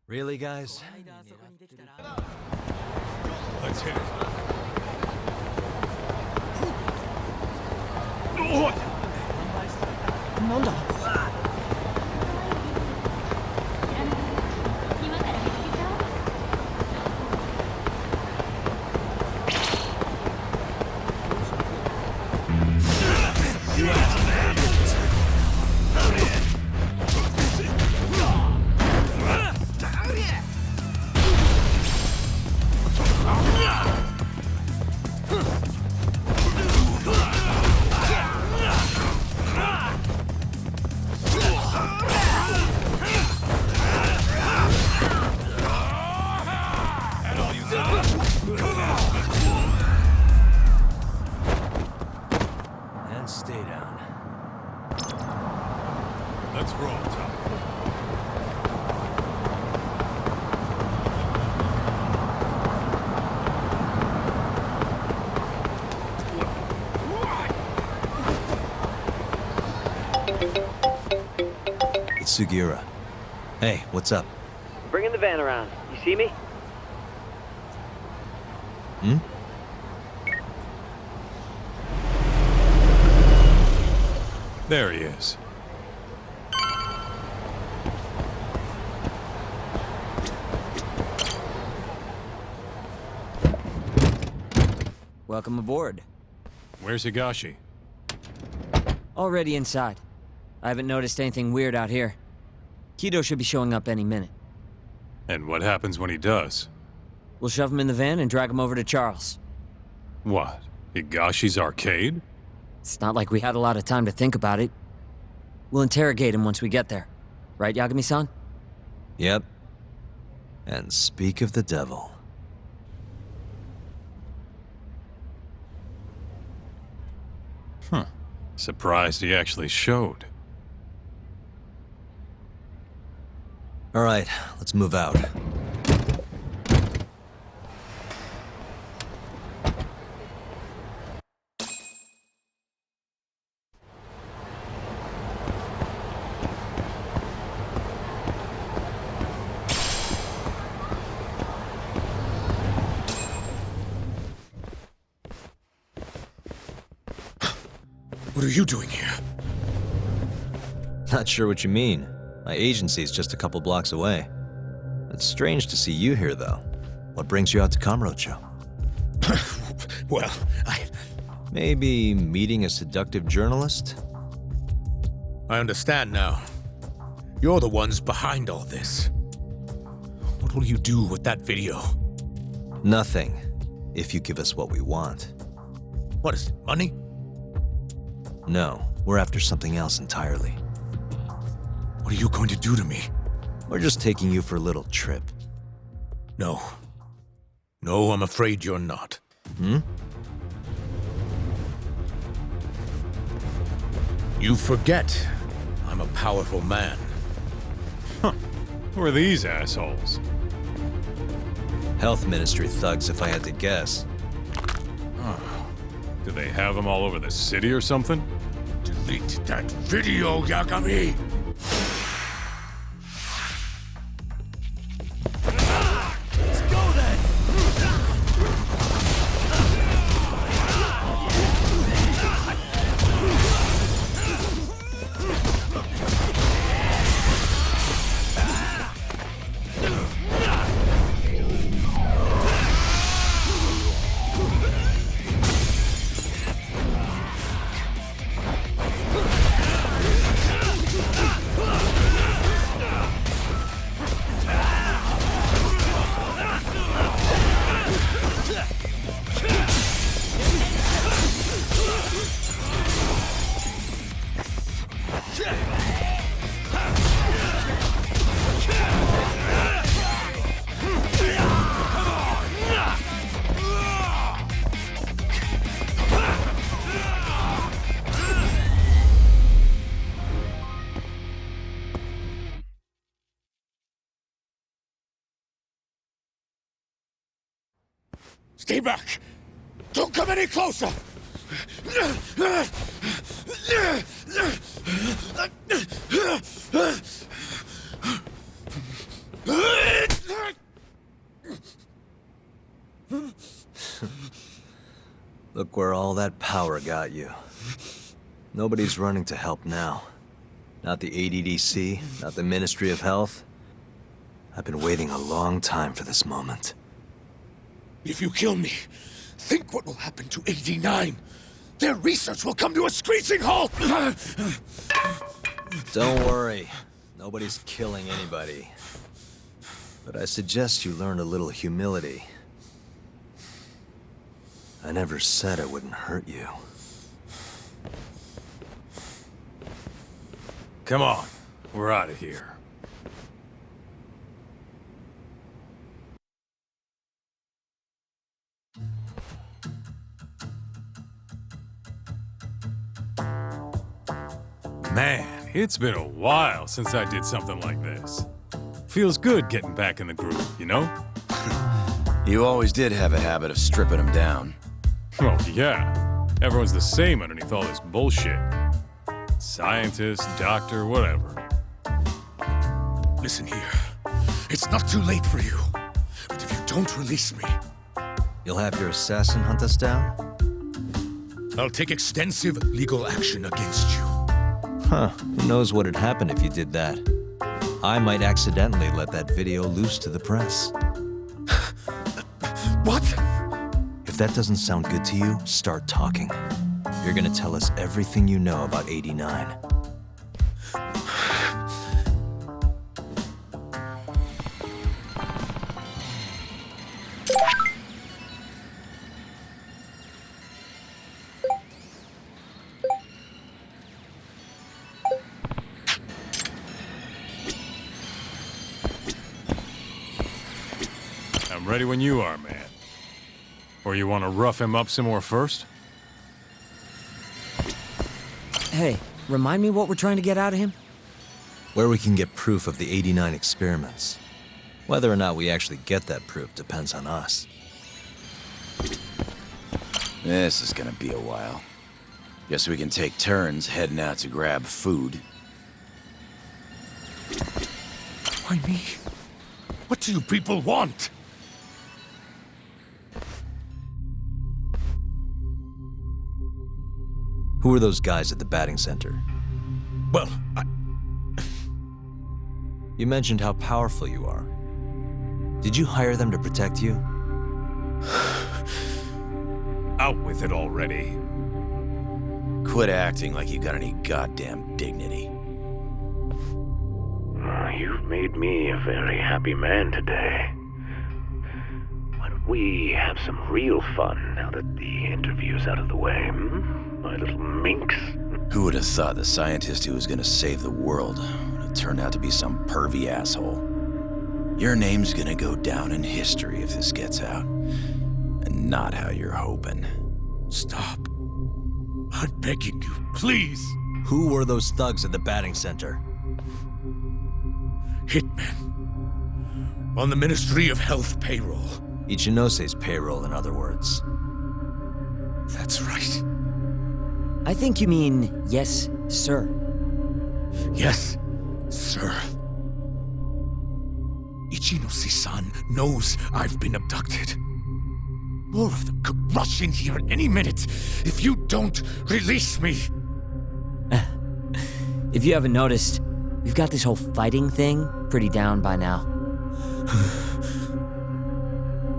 Really, guys? Let's hit it. And stay down. Let's roll, Tom. It's Sugiura. Hey, what's up? Bringing the van around. You see me? Hmm? There he is. Welcome aboard. Where's Higashi? Already inside. I haven't noticed anything weird out here. Kido should be showing up any minute. And what happens when he does? We'll shove him in the van and drag him over to Charles. What? Higashi's arcade? It's not like we had a lot of time to think about it. We'll interrogate him once we get there. Right, Yagami-san? Yep. And speak of the devil. Huh. Surprised he actually showed. All right, let's move out. What are you doing here? Not sure what you mean. My agency's just a couple blocks away. It's strange to see you here, though. What brings you out to Kamurocho? Well, Maybe meeting a seductive journalist? I understand now. You're the ones behind all this. What will you do with that video? Nothing, if you give us what we want. What is it, money? No, we're after something else entirely. What are you going to do to me? We're just taking you for a little trip. No. No, I'm afraid you're not. Hmm? You forget I'm a powerful man. Who are these assholes? Health Ministry thugs, if I had to guess. Do they have them all over the city or something? Delete that video, Yagami! Let's go then! Stay back! Don't come any closer! Look where all that power got you. Nobody's running to help now. Not the ADDC, not the Ministry of Health. I've been waiting a long time for this moment. If you kill me, think what will happen to AD-9. Their research will come to a screeching halt! Don't worry. Nobody's killing anybody. But I suggest you learn a little humility. I never said I wouldn't hurt you. Come on, we're out of here. Man, it's been a while since I did something like this. Feels good getting back in the groove, you know? You always did have a habit of stripping them down. Well, yeah. Everyone's the same underneath all this bullshit. Scientist, doctor, whatever. Listen here. It's not too late for you. But if you don't release me, You'll have your assassin hunt us down? I'll take extensive legal action against you. Huh. Who knows what'd happen if you did that? I might accidentally let that video loose to the press. What? If that doesn't sound good to you, start talking. You're gonna tell us everything you know about AD-9. I'm ready when you are, man. Or you want to rough him up some more first? Hey, remind me what we're trying to get out of him? Where we can get proof of the AD-9 experiments. Whether or not we actually get that proof depends on us. This is gonna be a while. Guess we can take turns heading out to grab food. Why me? What do you people want? Who are those guys at the batting center? Well, You mentioned how powerful you are. Did you hire them to protect you? Out with it already. Quit acting like you got any goddamn dignity. You've made me a very happy man today. Why don't we have some real fun now that the interview's out of the way, my little minx? Who would have thought the scientist who was gonna save the world would have turned out to be some pervy asshole? Your name's gonna go down in history if this gets out. And not how you're hoping. stop. I'm begging you, please. Who were those thugs at the batting center? Hitmen. On the Ministry of Health payroll. Ichinose's payroll, in other words. That's right. I think you mean, yes, sir. Yes, sir. Ichinose-san knows I've been abducted. More of them could rush in here at any minute if you don't release me. If you haven't noticed, we've got this whole fighting thing pretty down by now.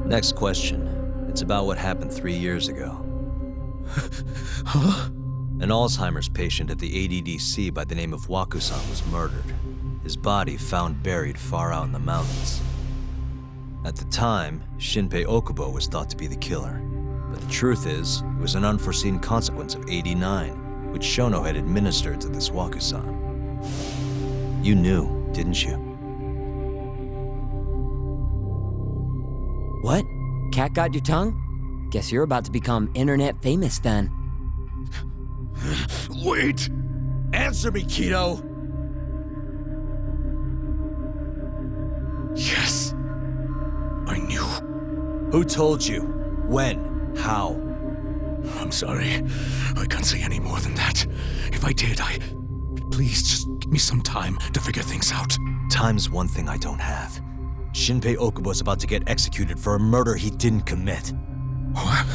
Next question. It's about what happened 3 years ago. Huh? An Alzheimer's patient at the ADDC by the name of Wakusan was murdered. His body found buried far out in the mountains. At the time, Shinpei Okubo was thought to be the killer. But the truth is, it was an unforeseen consequence of AD-9, which Shono had administered to this Wakusan. You knew, didn't you? What? Cat got your tongue? Guess you're about to become internet famous then. Wait! Answer me, Kido! Yes. I knew. Who told you? When? How? I'm sorry. I can't say any more than that. If I did, Please, just give me some time to figure things out. Time's one thing I don't have. Shinpei Okubo's about to get executed for a murder he didn't commit. What?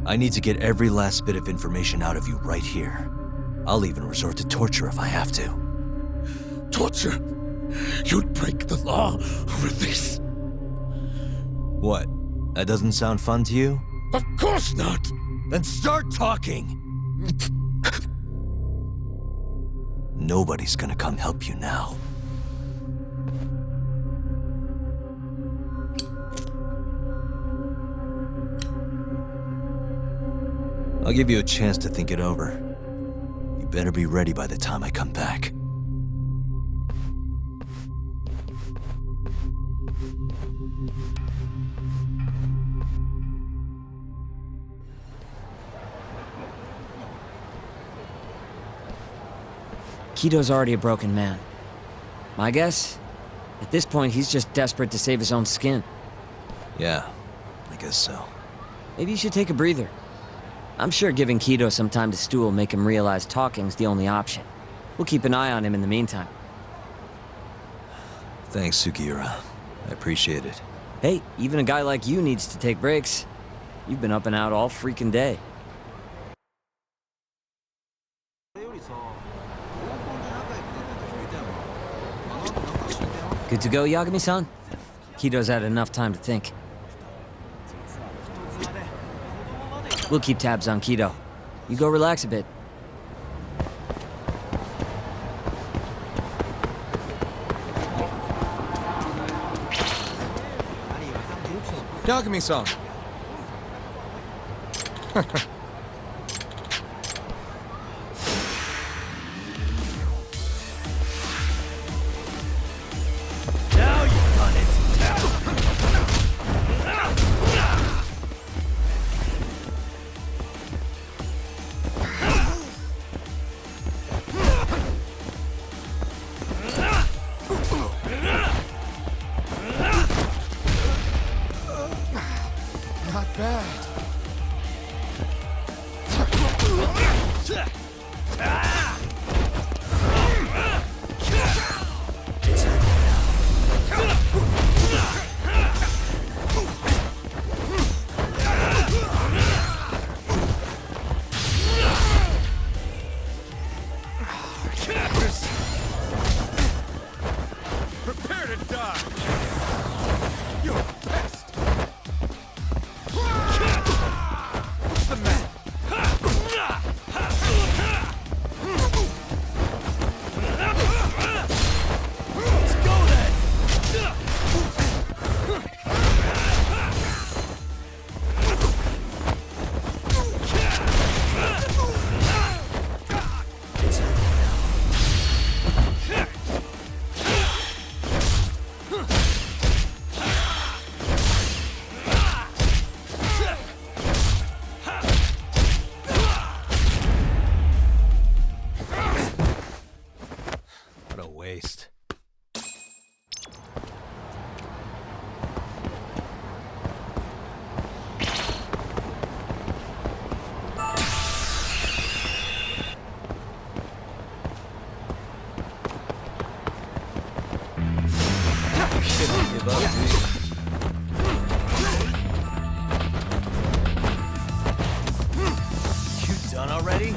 I need to get every last bit of information out of you right here. I'll even resort to torture if I have to. Torture? You'd break the law over this? What? That doesn't sound fun to you? Of course not! Then start talking! Nobody's gonna come help you now. I'll give you a chance to think it over. You better be ready by the time I come back. Kito's already a broken man. My guess? At this point, he's just desperate to save his own skin. Yeah, I guess so. Maybe you should take a breather. I'm sure giving Kito some time to stew will make him realize talking's the only option. We'll keep an eye on him in the meantime. Thanks, Sugiura. I appreciate it. Hey, even a guy like you needs to take breaks. You've been up and out all freaking day. Good to go, Yagami-san? Kito's had enough time to think. We'll keep tabs on Kito. You go relax a bit. Yagami-san. Now you've done it. Not bad. Prepare to die! You're a pest! What's the matter? Let's go then. What a waste. Shouldn't give up, You done already?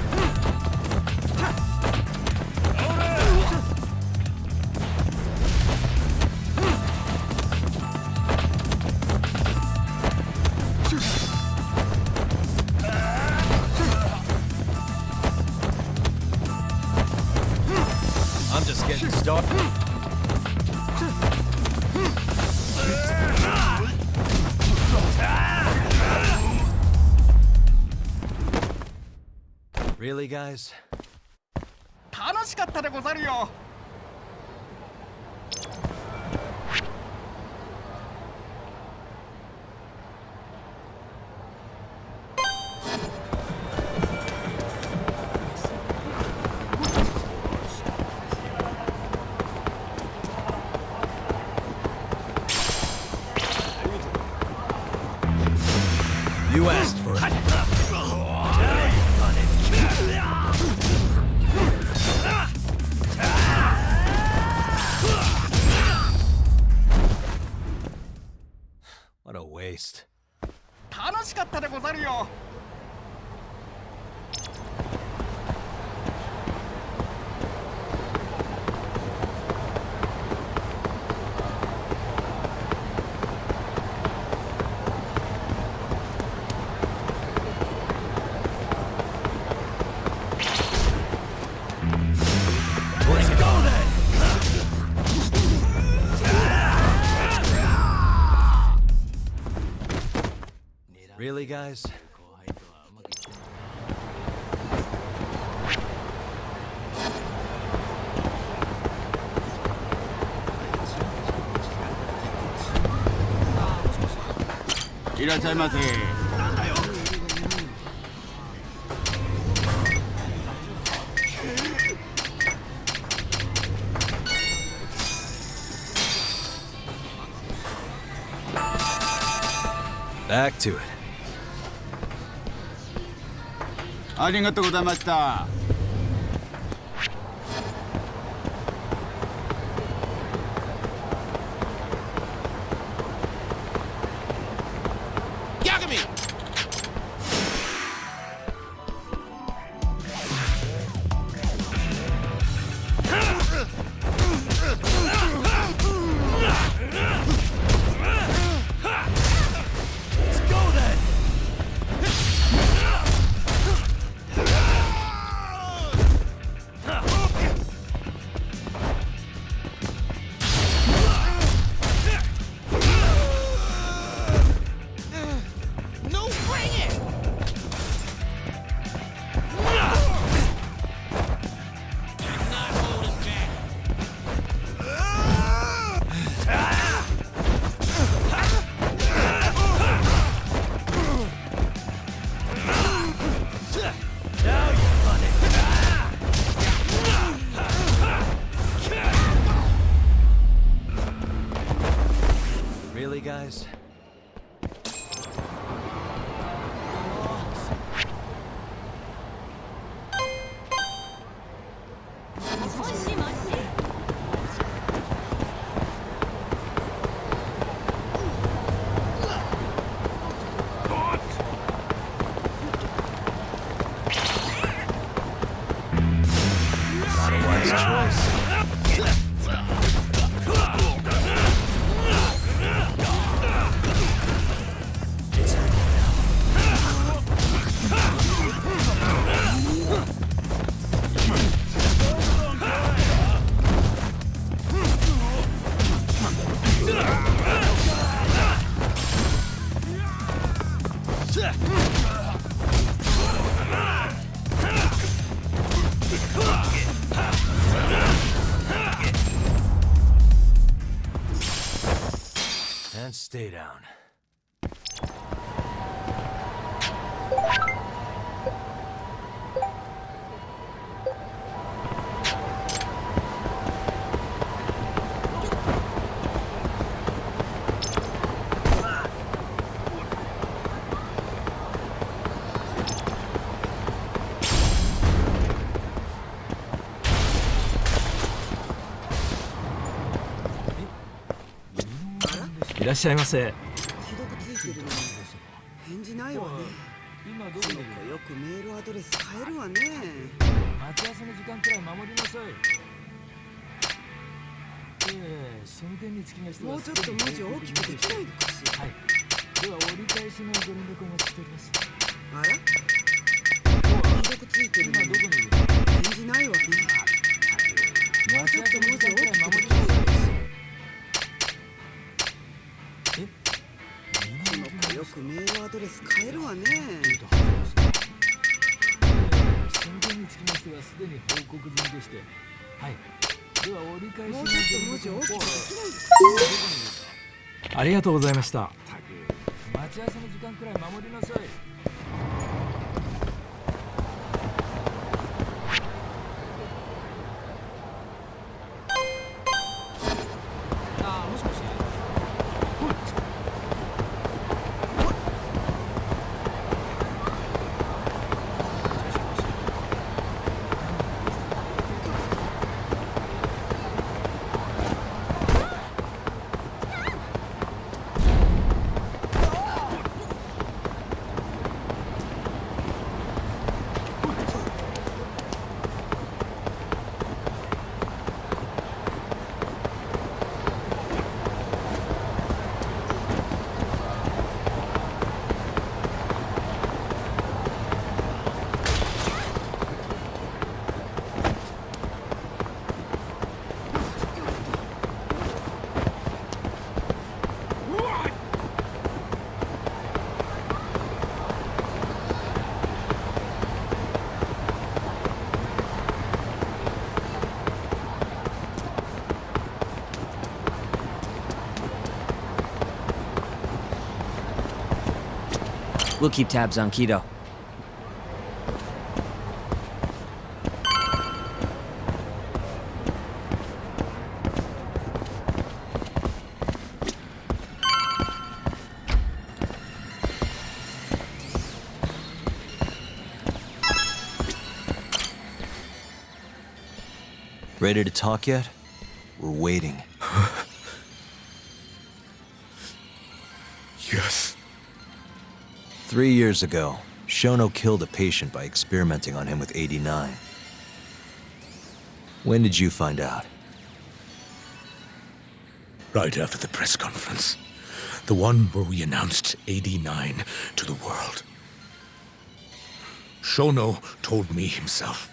I'm just getting started. Really, guys? 楽しかったでござるよ。You asked for it. What a waste. 楽しかったでござるよ。Really, guys? Back to it. ありがとうございました。Yagami! Let's go then! No, bring it! Not holding back. Now you run it! Really, guys? Not a wise choice. And stay down. I らっしゃいませ。既読ついてるのに返事ないわね。今どここにいるの子よくメールアドレス変えるわね。待ち合わせの時間くらい守りなさい。その件につきましてはもうちょっと文字大きくできないのかしら。はい。では折り返しのご連絡お待ちしております。あら既読ついてるのに今どこにいる返事ないわね。もうちょっと文字大きくできないのかしら。この子よくメールアドレス変えるわね。その件につきましてはすでに報告済みでして。はい。では折り返しのもうちょっと文字大きくできないのかしありがとうございました。待ち合わせの時間くらい守りなさい。もしもし。We'll keep tabs on Kido. Ready to talk yet? We're waiting. Yes. 3 years ago, Shono killed a patient by experimenting on him with AD-9. When did you find out? Right after the press conference. The one where we announced AD-9 to the world. Shono told me himself.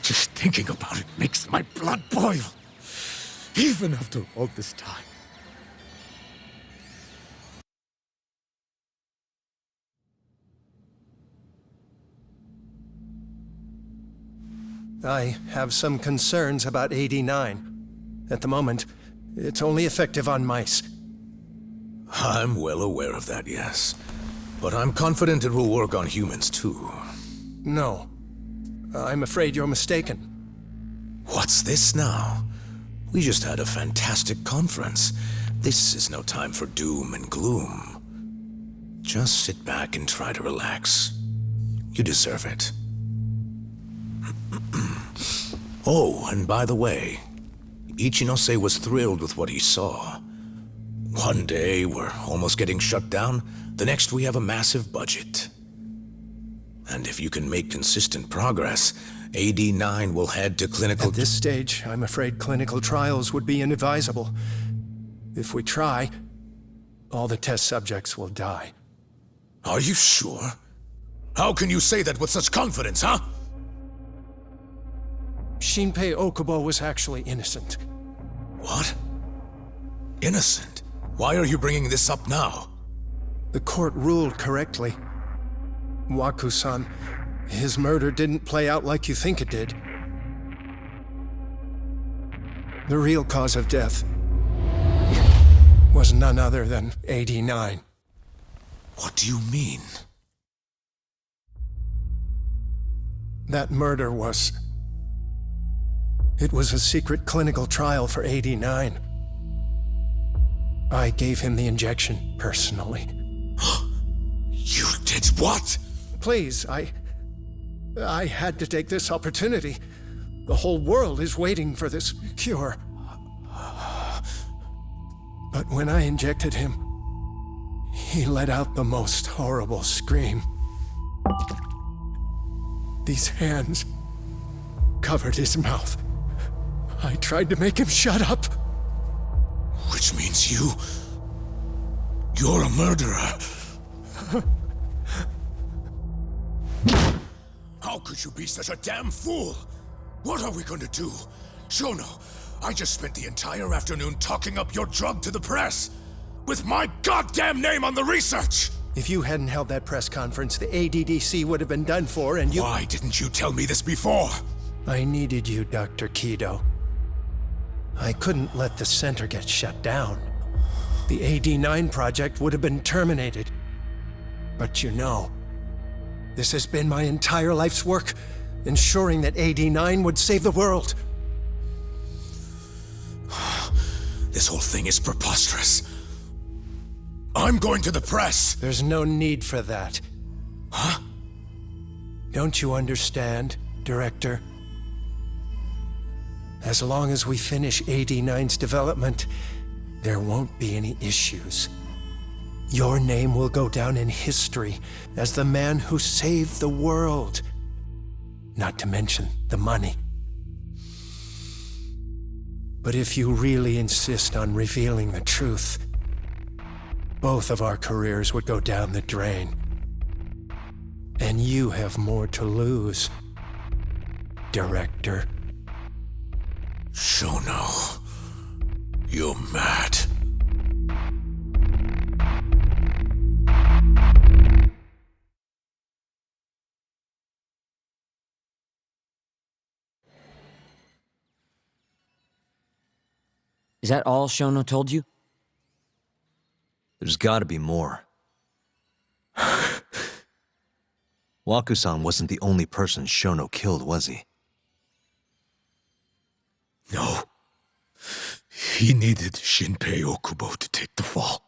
Just thinking about it makes my blood boil. Even after all this time. I have some concerns about AD-9. At the moment, it's only effective on mice. I'm well aware of that, yes. But I'm confident it will work on humans, too. No. I'm afraid you're mistaken. What's this now? We just had a fantastic conference. This is no time for doom and gloom. Just sit back and try to relax. You deserve it. Oh, and by the way, Ichinose was thrilled with what he saw. One day, we're almost getting shut down. The next, we have a massive budget. And if you can make consistent progress, AD-9 will head to clinical... At this stage, I'm afraid clinical trials would be inadvisable. If we try, all the test subjects will die. Are you sure? How can you say that with such confidence, huh? Shinpei Okubo was actually innocent. What? Innocent? Why are you bringing this up now? The court ruled correctly. Waku-san, his murder didn't play out like you think it did. The real cause of death was none other than AD-9. What do you mean? That murder was... It was a secret clinical trial for AD-9. I gave him the injection personally. You did what? Please, I had to take this opportunity. The whole world is waiting for this cure. But when I injected him, he let out the most horrible scream. These hands covered his mouth. I tried to make him shut up. Which means you're a murderer. How could you be such a damn fool? What are we going to do? Shono, I just spent the entire afternoon talking up your drug to the press, with my goddamn name on the research! If you hadn't held that press conference, the ADDC would have been done for, and you— Why didn't you tell me this before? I needed you, Dr. Kido. I couldn't let the center get shut down. The AD-9 project would have been terminated. But you know, this has been my entire life's work, ensuring that AD-9 would save the world. This whole thing is preposterous. I'm going to the press! There's no need for that. Huh? Don't you understand, Director? As long as we finish AD-9's development, there won't be any issues. Your name will go down in history as the man who saved the world. Not to mention the money. But if you really insist on revealing the truth, both of our careers would go down the drain. And you have more to lose, Director. Shono, you're mad. Is that all Shono told you? There's gotta be more. Waku-san wasn't the only person Shono killed, was he? No. He needed Shinpei Okubo to take the fall.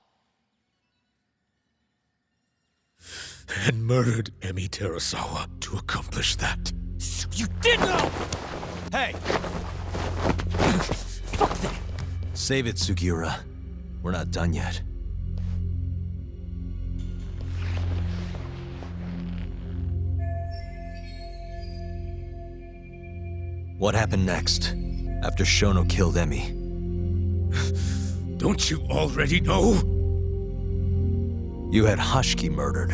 And murdered Emi Terasawa to accomplish that. So you did know! Hey! Fuck that! Save it, Sugiura. We're not done yet. What happened next, after Shono killed Emi? Don't you already know? You had Hashiki murdered.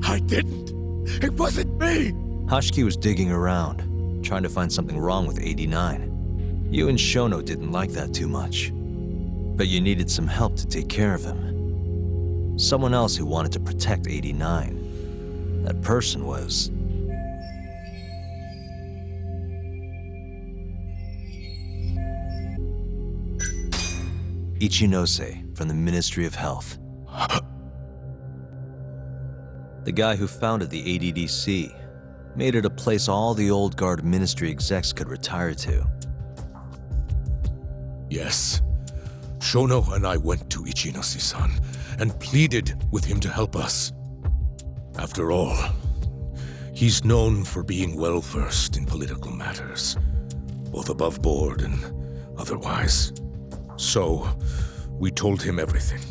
I didn't. It wasn't me. Hashiki was digging around, trying to find something wrong with AD-9. You and Shono didn't like that too much. But you needed some help to take care of him. Someone else who wanted to protect AD-9. That person was... Ichinose from the Ministry of Health. The guy who founded the ADDC made it a place all the old guard ministry execs could retire to. Yes. Shono and I went to Ichinose-san and pleaded with him to help us. After all, he's known for being well-versed in political matters, both above board and otherwise. So, we told him everything.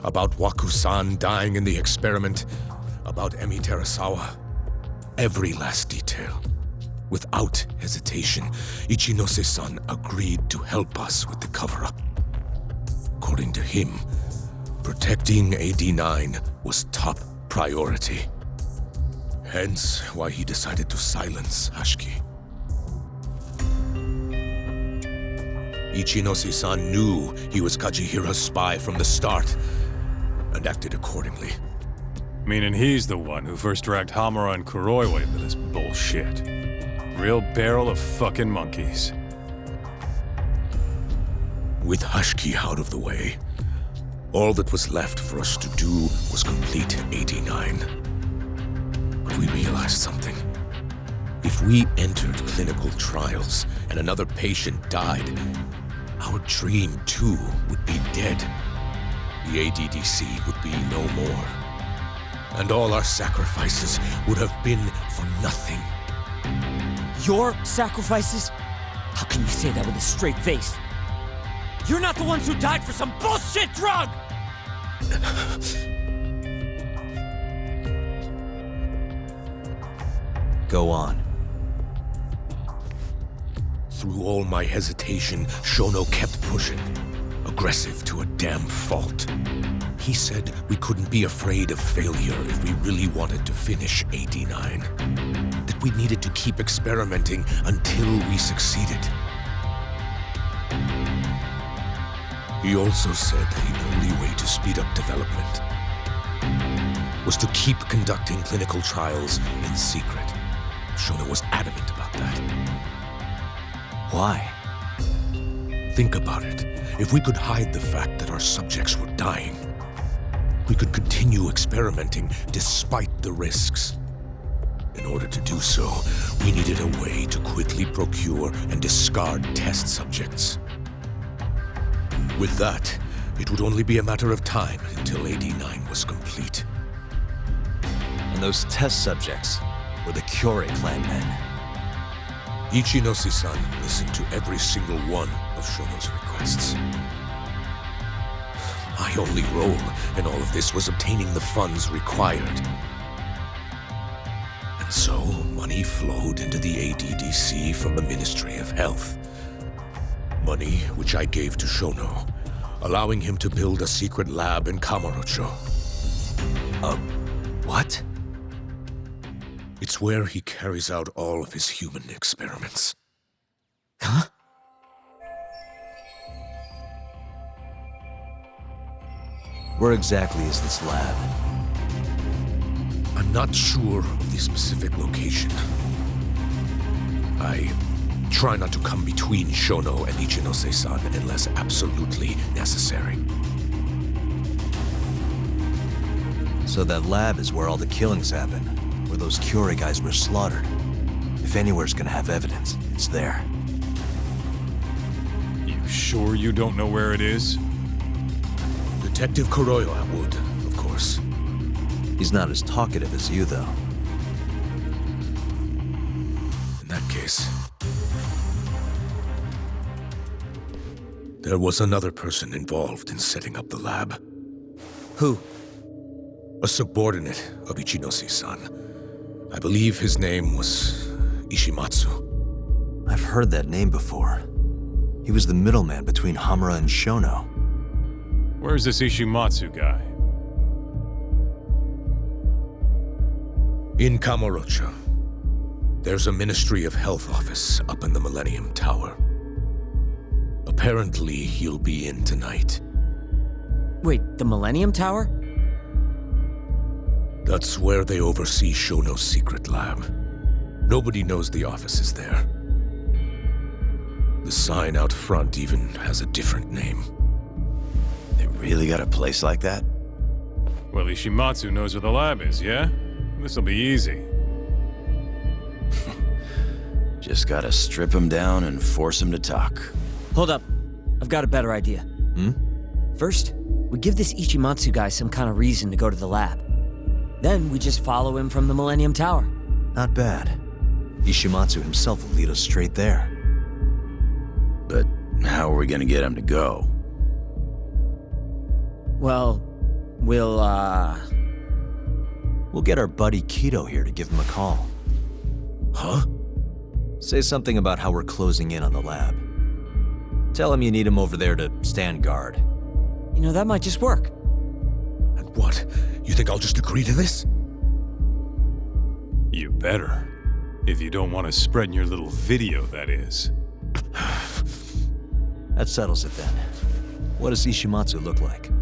About Waku-san dying in the experiment, about Emi Terasawa. Every last detail. Without hesitation, Ichinose-san agreed to help us with the cover-up. According to him, protecting AD-9 was top priority. Hence why he decided to silence Hashiki. Ichinose-san knew he was Kajihira's spy from the start, and acted accordingly. Meaning he's the one who first dragged Hamura and Kuroiwa into this bullshit. Real barrel of fucking monkeys. With Hashiki out of the way, all that was left for us to do was complete AD-9. But we realized something. If we entered clinical trials and another patient died, our dream too would be dead. The ADDC would be no more. And all our sacrifices would have been for nothing. Your sacrifices? How can you say that with a straight face? You're not the ones who died for some bullshit drug! Go on. Through all my hesitation, Shono kept pushing. Aggressive to a damn fault. He said we couldn't be afraid of failure if we really wanted to finish AD-9. That we needed to keep experimenting until we succeeded. He also said the only way to speed up development was to keep conducting clinical trials in secret. Shono was adamant about that. Why? Think about it. If we could hide the fact that our subjects were dying, we could continue experimenting despite the risks. In order to do so, we needed a way to quickly procure and discard test subjects. With that, it would only be a matter of time until AD-9 was complete. And those test subjects were the Kyorei clan men. Ichinose-san listened to every single one of Shono's requests. My only role in all of this was obtaining the funds required. And so, money flowed into the ADDC from the Ministry of Health. Money which I gave to Shono, allowing him to build a secret lab in Kamurocho. What? It's where he carries out all of his human experiments. Huh? Where exactly is this lab? I'm not sure of the specific location. I try not to come between Shono and Ichinose-san unless absolutely necessary. So that lab is where all the killings happen, where those Curie guys were slaughtered. If anywhere's gonna have evidence, it's there. You sure you don't know where it is? Detective Kuroiwa would, of course. He's not as talkative as you, though. In that case, there was another person involved in setting up the lab. Who? A subordinate of Ichinosi's son. I believe his name was Ishimatsu. I've heard that name before. He was the middleman between Hamura and Shono. Where's this Ishimatsu guy? In Kamurocho, there's a Ministry of Health office up in the Millennium Tower. Apparently, he'll be in tonight. Wait, the Millennium Tower? That's where they oversee Shono's secret lab. Nobody knows the office is there. The sign out front even has a different name. They really got a place like that? Well, Ishimatsu knows where the lab is, yeah? This'll be easy. Just gotta strip him down and force him to talk. Hold up. I've got a better idea. First, we give this Ichimatsu guy some kind of reason to go to the lab. Then we just follow him from the Millennium Tower. Not bad. Ishimatsu himself will lead us straight there. But how are we gonna get him to go? Well, we'll get our buddy Kido here to give him a call. Huh? Say something about how we're closing in on the lab. Tell him you need him over there to stand guard. You know, that might just work. And what? You think I'll just agree to this? You better. If you don't want to spread in your little video, that is. That settles it then. What does Ishimatsu look like?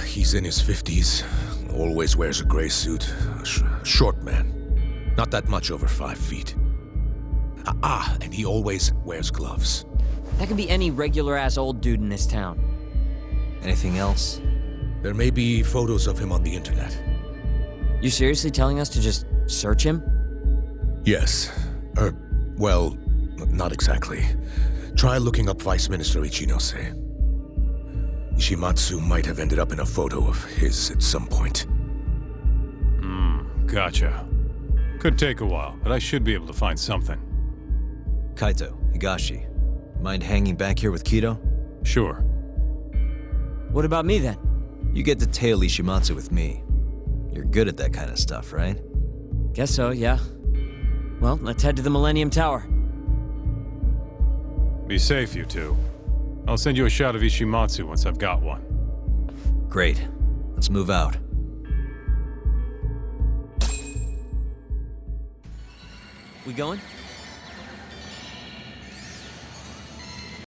He's in his 50s. Always wears a gray suit. A short man. Not that much over 5 feet. And he always wears gloves. That could be any regular-ass old dude in this town. Anything else? There may be photos of him on the internet. You seriously telling us to just search him? Yes. Well, not exactly. Try looking up Vice Minister Ichinose. Ishimatsu might have ended up in a photo of his at some point. Gotcha. Could take a while, but I should be able to find something. Kaito, Higashi, mind hanging back here with Kido? Sure. What about me then? You get to tail Ishimatsu with me. You're good at that kind of stuff, right? Guess so, yeah. Well, let's head to the Millennium Tower. Be safe, you two. I'll send you a shot of Ishimatsu once I've got one. Great. Let's move out. We going?